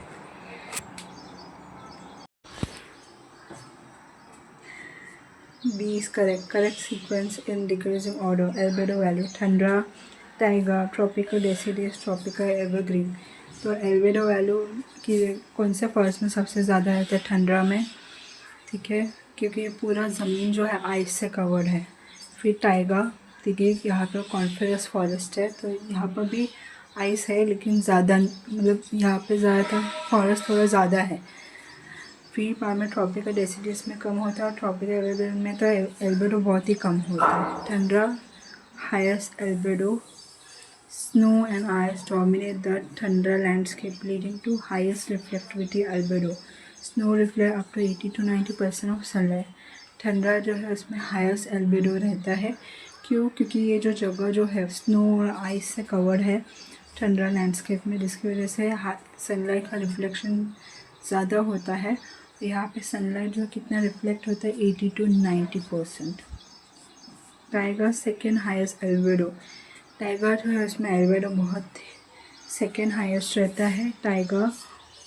B is correct sequence in decreasing order albedo value tundra, taiga, tropical deciduous, tropical evergreen. तो एल्बेडो वैल्यू की कौन से फॉरेस्ट में सबसे ज़्यादा रहता है? थंड्रा में, ठीक है, क्योंकि ये पूरा ज़मीन जो है आइस से कवर्ड है। फिर टाइगा, ठीक है, यहाँ पर कॉनिफरस फॉरेस्ट है, तो यहाँ पर भी आइस है लेकिन ज़्यादा, मतलब यहाँ पे ज़्यादातर फॉरेस्ट थोड़ा ज़्यादा है। फिर पार में ट्रॉपिकल डेसिडियस में कम होता है, और ट्रॉपिकल एल्बेडो में तो एल्बेडो बहुत ही कम होता है। Tundra highest albedo, snow and ice dominate the tundra landscape leading to highest reflectivity albedo. Snow reflect up to 80 to 90% of sunlight. ठंडा जो है उसमें हाईएस्ट एल्बेडो रहता है। क्यों? क्योंकि ये जो जगह जो है स्नो और आइस से कवर्ड है ठंडा लैंडस्केप में, जिसकी वजह से सनलाइट का रिफ्लेक्शन ज़्यादा होता है। यहाँ पे सनलाइट जो कितना रिफ्लेक्ट होता है 80 to 90%। Tiger second highest albedo, tiger जो है उसमें एल्बेडो बहुत सेकेंड हाईएस्ट रहता है। टाइगर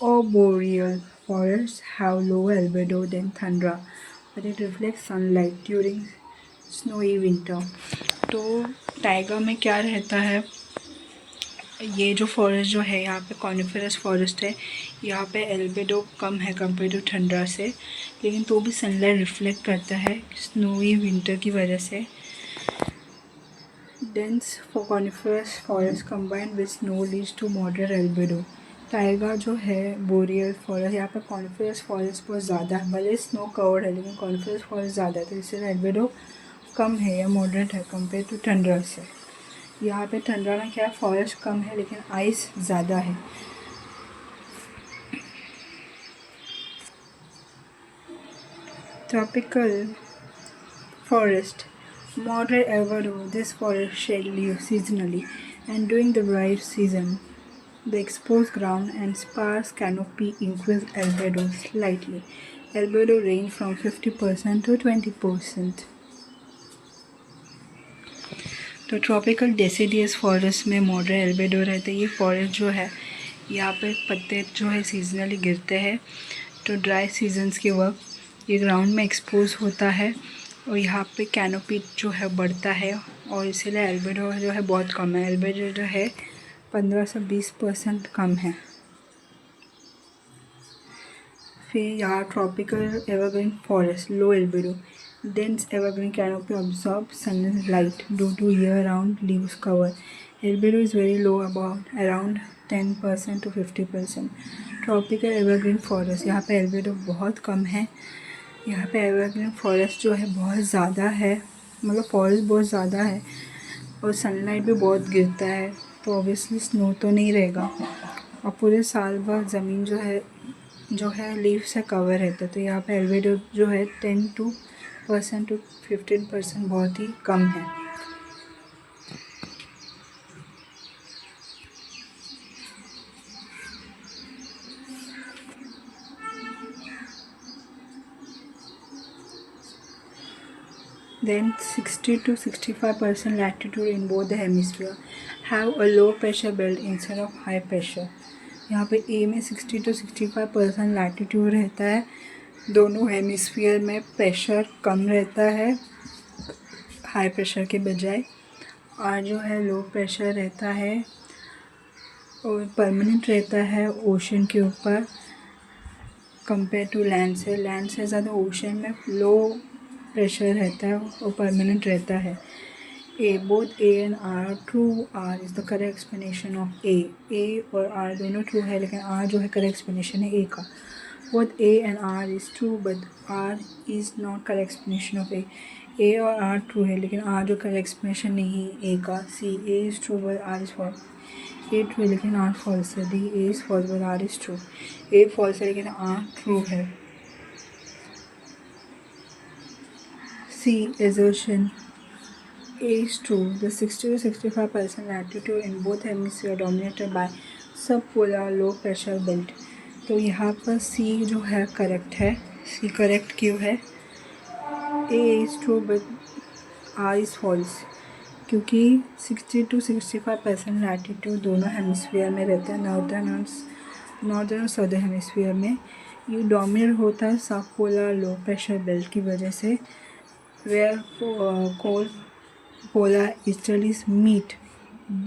और boreal forest have low albedo than tundra but it reflect sunlight during snowy winter. तो टाइगर में क्या रहता है? ये जो फॉरेस्ट जो है यहाँ पे कॉनिफरस फॉरेस्ट है, यहाँ पे एल्बेडो कम है कंपेयर टू टंड्रा से, लेकिन तो भी सनलाइट रिफ्लेक्ट करता है स्नोवी विंटर की वजह से। Dense coniferous forest combined with snow leads to moderate albedo. Taiga जो है बोरियल फॉरेस्ट, यहाँ पे कॉनिफरस फॉरेस्ट बहुत ज़्यादा है, भले स्नो कवर्ड है लेकिन कॉनिफरस फॉरेस्ट ज़्यादा है, तो इससे एल्बेडो कम है या मॉडरेट है कंपेयर टू टंड्रा से। यहाँ पे टंड्रा में क्या फॉरेस्ट कम है लेकिन आइस ज़्यादा है। Tropical forest moderate albedo. This forest shed leaves seasonally, and during the dry season, the exposed ground and sparse canopy increase albedo slightly. Albedo range from 50% to 20%. तो ट्रॉपिकल डेसिडियस फॉरेस्ट में moderate albedo रहते हैं। ये forest जो है यहाँ पे पत्ते जो है सीजनली गिरते हैं, तो ड्राई सीजन्स के वक्त ये ग्राउंड में एक्सपोज होता है और यहाँ पे कैनोपी जो है बढ़ता है, और इसीलिए एल्बेडो जो है बहुत कम है। एल्बेडो जो है 15 से 20% कम है। फिर यहाँ tropical evergreen forest low albedo. Dense evergreen canopy absorbs sunlight due to year-round leaves cover. Albedo is very low, about around 10% to 50%. Tropical evergreen forest, यहाँ पे albedo बहुत कम है। यहाँ पे evergreen forest जो है बहुत ज़्यादा है, मतलब फॉरेस्ट बहुत ज़्यादा है और सनलाइट भी बहुत गिरता है, तो ऑब्वियसली स्नो तो नहीं रहेगा और पूरे साल भर ज़मीन जो है लीव से कवर रहता है। तो यहाँ पे एल्बेडो जो है 10% to 15% बहुत ही कम है। Then 60 to 65% latitude in both the hemisphere have a low pressure belt instead of high pressure. यहाँ पे ए में 60 to 65% लैटिट्यूड रहता है, दोनों हेमिस्फीयर में प्रेशर कम रहता है हाई प्रेशर के बजाय, और जो है लो प्रेशर रहता है और परमानेंट रहता है ओशन के ऊपर कंपेयर टू लैंड से ज़्यादा ओशन में लो प्रेशर रहता है और परमानेंट रहता है। A both A and R true, R is the correct explanation of A और आर दोनों ट्रू है, लेकिन आर जो है करेक्ट एक्सप्लेनेशन है ए का। Both A and R is true but R is not correct explanation of A और R true है लेकिन आर जो करेक्ट एक्सप्लेनेशन नहीं है ए का। C A is true but R is false, A true है लेकिन आर फॉल्स है। D A is false but R is true, A false है लेकिन आर ट्रू है। सी assertion A is true. The 60 to 65% latitude in both hemispheres dominated by subpolar low pressure belt. तो यहाँ पर C जो है correct है। C करेक्ट क्यों है? A is true but R is false, क्योंकि 60 to 65% लैटिट्यूड दोनों हेमिस्फीयर में रहता है, नॉर्दर्न और सदर्न हेमिस्फीयर में। ये डोमिनेट होता है सब पोलर लो प्रेशर बेल्ट की वजह से, where cold polar easterlies meet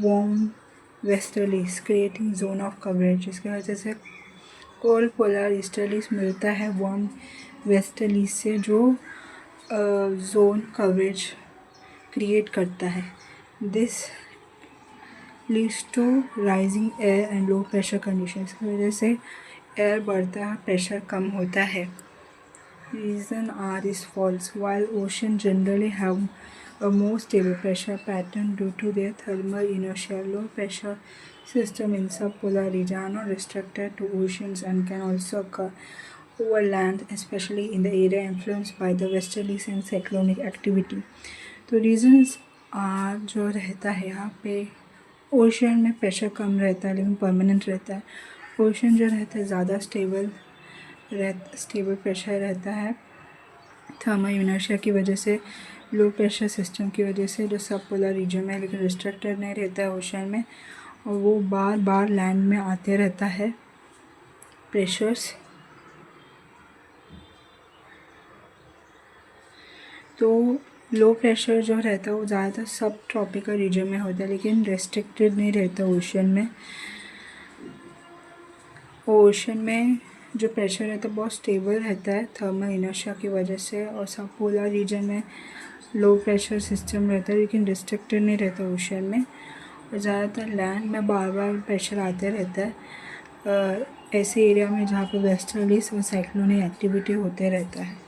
warm westerlies creating zone of coverage। इसकी वजह से कोल्ड पोलर ईस्टर्लीज मिलता है वार्म वेस्टर्लीज से, जो जोन कवरेज क्रिएट करता है। This leads to rising air and low pressure conditions. की वजह से एयर बढ़ता है, प्रेशर कम होता है। Reason R is false. While ocean generally have a more stable pressure pattern due to their thermal inertia, low pressure system in subpolar region are not restricted to oceans and can also occur over land, especially in the area influenced by the westerlies and cyclonic activity। तो regions are जो रहता है यहाँ पे, ocean में pressure कम रहता है लेकिन परमानेंट रहता है। ओशन जो रहता है ज़्यादा स्टेबल प्रेशर रहता है थर्मल इनर्शिया की वजह से, लो प्रेशर सिस्टम की वजह से, जो सब पोलर रीजन में लेकिन रिस्ट्रिक्टेड नहीं रहता है ओशन में, और वो बार बार लैंड में आते रहता है प्रेशर्स। तो लो प्रेशर जो रहता है वो ज़्यादातर सब ट्रॉपिकल रीजन में होता है, लेकिन रेस्ट्रिक्टेड नहीं रहता ओशन में। ओशन में जो प्रेशर रहता है बहुत स्टेबल रहता है थर्मल इनर्शिया की वजह से, और सब पोलर रीजन में लो प्रेशर सिस्टम रहता है लेकिन रिस्ट्रिक्टेड नहीं रहता ओशन में। और ज़्यादातर लैंड में बार बार प्रेशर आते रहता है ऐसे एरिया में जहाँ पे वेस्टर्लीज और साइक्लोनिक एक्टिविटी होते रहता है।